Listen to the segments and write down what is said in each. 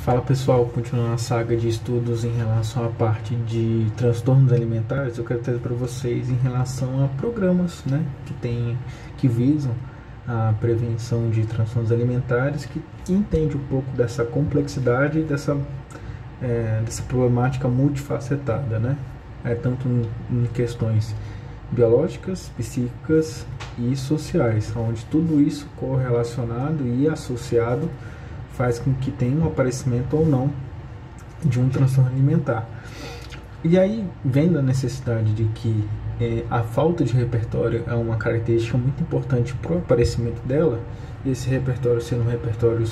Fala pessoal, continuando a saga de estudos em relação à parte de transtornos alimentares, eu quero trazer para vocês em relação a programas, né, que visam a prevenção de transtornos alimentares, que entende um pouco dessa complexidade, dessa problemática multifacetada, né, tanto em questões biológicas, psíquicas e sociais, onde tudo isso correlacionado e associado faz com que tenha um aparecimento ou não de um transtorno alimentar. E aí, vendo a necessidade de que a falta de repertório é uma característica muito importante para o aparecimento dela, esse repertório sendo um repertório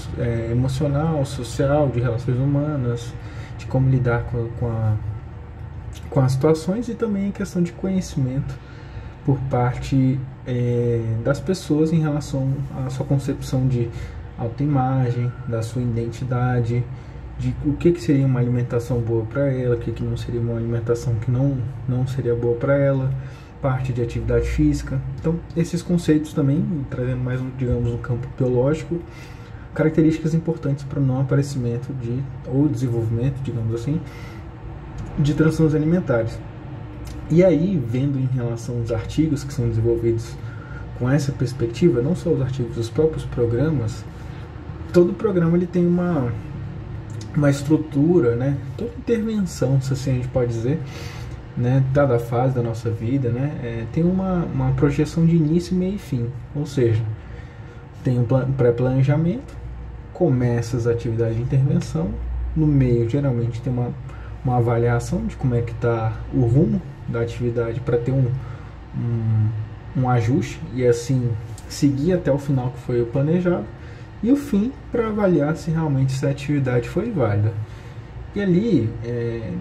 emocional, social, de relações humanas, de como lidar com as situações, e também a questão de conhecimento por parte das pessoas em relação à sua concepção de autoimagem, da sua identidade, de o que seria uma alimentação boa para ela, o que não seria uma alimentação que não seria boa para ela, parte de atividade física. Então, esses conceitos também, trazendo mais, digamos, no campo biológico, características importantes para o não aparecimento ou desenvolvimento, digamos assim, de transtornos alimentares. E aí, vendo em relação aos artigos que são desenvolvidos com essa perspectiva, não só os artigos, os próprios programas, todo programa ele tem uma estrutura, né? Toda intervenção, se assim a gente pode dizer, né? Cada fase da nossa vida, né? Tem uma projeção de início, meio e fim. Ou seja, tem um pré-planejamento, começa as atividades de intervenção, no meio geralmente tem uma avaliação de como é que está o rumo da atividade para ter um ajuste e assim seguir até o final que foi o planejado, e o fim para avaliar se realmente essa atividade foi válida. E ali,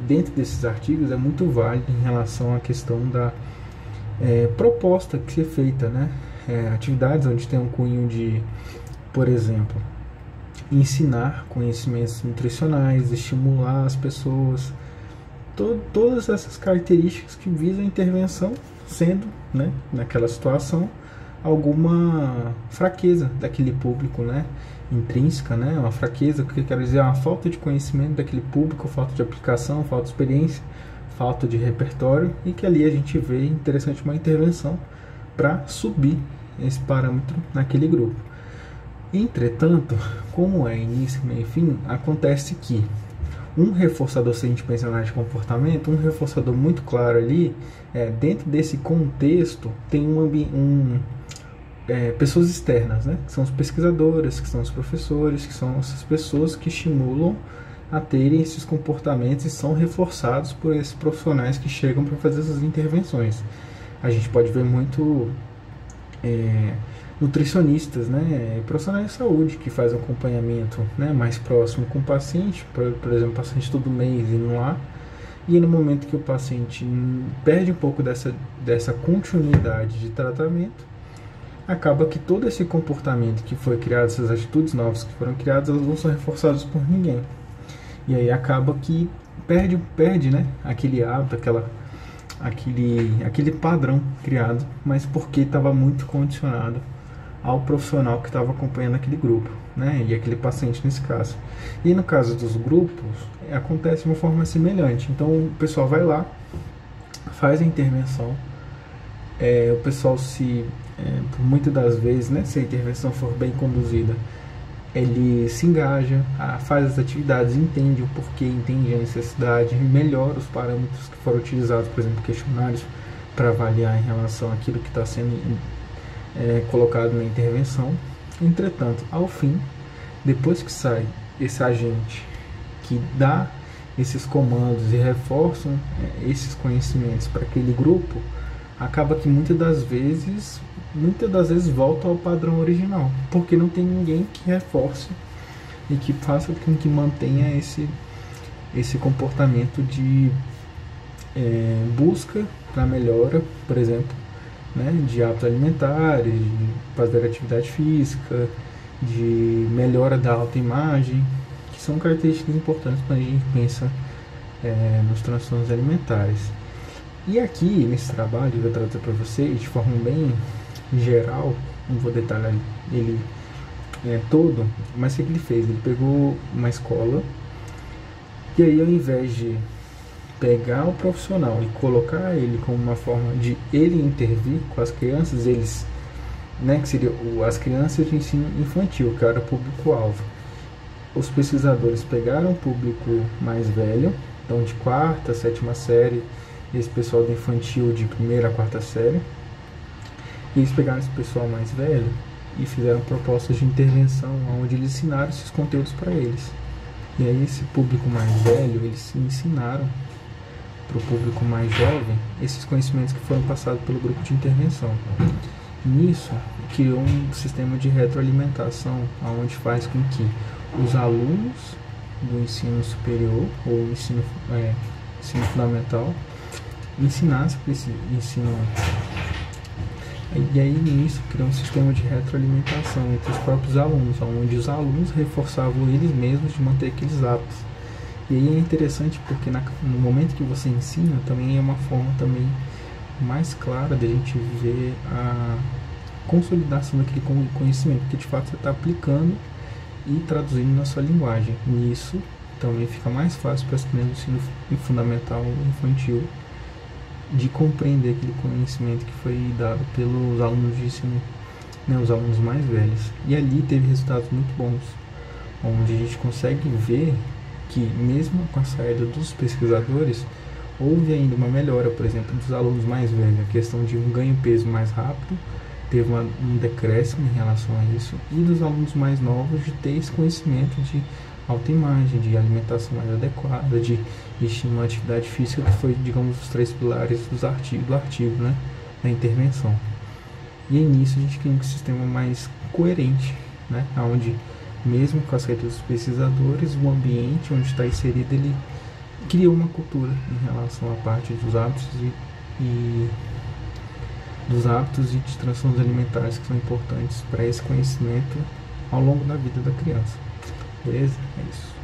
dentro desses artigos, é muito válido em relação à questão da proposta que é feita, né? Atividades onde tem um cunho de, por exemplo, ensinar conhecimentos nutricionais, estimular as pessoas, todas essas características que visam a intervenção, sendo, né, naquela situação, alguma fraqueza daquele público, né, intrínseca, né, uma fraqueza, o que eu quero dizer, uma falta de conhecimento daquele público, falta de aplicação, falta de experiência, falta de repertório, e que ali a gente vê interessante uma intervenção para subir esse parâmetro naquele grupo. Entretanto, como é início, meio e fim, acontece que um reforçador, se a gente pensar na área de comportamento, um reforçador muito claro ali, dentro desse contexto, tem pessoas externas, né? Que são os pesquisadores, que são os professores, que são essas pessoas que estimulam a terem esses comportamentos e são reforçados por esses profissionais que chegam para fazer essas intervenções. A gente pode ver muito nutricionistas, né, profissionais de saúde que fazem acompanhamento, né, mais próximo com o paciente, por exemplo, o paciente todo mês indo lá, e no momento que o paciente perde um pouco dessa continuidade de tratamento, acaba que todo esse comportamento que foi criado, essas atitudes novas que foram criadas, elas não são reforçadas por ninguém. E aí acaba que perde, né, aquele hábito, aquele padrão criado, mas porque estava muito condicionado ao profissional que estava acompanhando aquele grupo, né, e aquele paciente nesse caso. E no caso dos grupos, acontece de uma forma semelhante. Então o pessoal vai lá, faz a intervenção, o pessoal por muitas das vezes, né, se a intervenção for bem conduzida, ele se engaja, faz as atividades, entende o porquê, entende a necessidade, melhora os parâmetros que foram utilizados, por exemplo, questionários para avaliar em relação àquilo que está sendo colocado na intervenção. Entretanto, ao fim, depois que sai esse agente que dá esses comandos e reforçam esses conhecimentos para aquele grupo, acaba que muitas das vezes volta ao padrão original, porque não tem ninguém que reforce e que faça com que mantenha esse comportamento de busca para melhora, por exemplo, né, de hábitos alimentares, de fazer atividade física, de melhora da autoimagem, que são características importantes quando a gente pensa nos transtornos alimentares. E aqui, nesse trabalho, eu vou trazer para vocês de forma bem geral, não vou detalhar ele todo, mas o que ele fez? Ele pegou uma escola e aí, ao invés de pegar o profissional e colocar ele como uma forma de ele intervir com as crianças, eles, né, que seria as crianças de ensino infantil, que era o público-alvo. Os pesquisadores pegaram o público mais velho, então de quarta, sétima série, esse pessoal do infantil de primeira a quarta série, e eles pegaram esse pessoal mais velho e fizeram propostas de intervenção onde eles ensinaram esses conteúdos para eles. E aí esse público mais velho, eles ensinaram para o público mais jovem esses conhecimentos que foram passados pelo grupo de intervenção. Nisso, criou um sistema de retroalimentação, onde faz com que os alunos do ensino superior ou ensino fundamental ensinassem para esse ensino. E aí nisso criou um sistema de retroalimentação entre os próprios alunos, onde os alunos reforçavam eles mesmos de manter aqueles hábitos. E aí é interessante porque no momento que você ensina, também é uma forma também mais clara de a gente ver a consolidação daquele conhecimento, que de fato você está aplicando e traduzindo na sua linguagem. E isso também fica mais fácil para as crianças do ensino fundamental ou infantil de compreender aquele conhecimento que foi dado pelos alunos de ensino, né, os alunos mais velhos. E ali teve resultados muito bons, onde a gente consegue ver que mesmo com a saída dos pesquisadores, houve ainda uma melhora, por exemplo, dos alunos mais velhos, a questão de um ganho-peso mais rápido, teve um decréscimo em relação a isso, e dos alunos mais novos de ter esse conhecimento de autoimagem, de alimentação mais adequada, de estímulo à atividade física, que foi, digamos, os 3 pilares do artigo, né, da intervenção. E aí nisso a gente cria um sistema mais coerente, né, onde mesmo com a saída dos pesquisadores, o ambiente onde está inserido, ele criou uma cultura em relação à parte dos hábitos e de transtornos alimentares que são importantes para esse conhecimento ao longo da vida da criança. Beleza? É isso.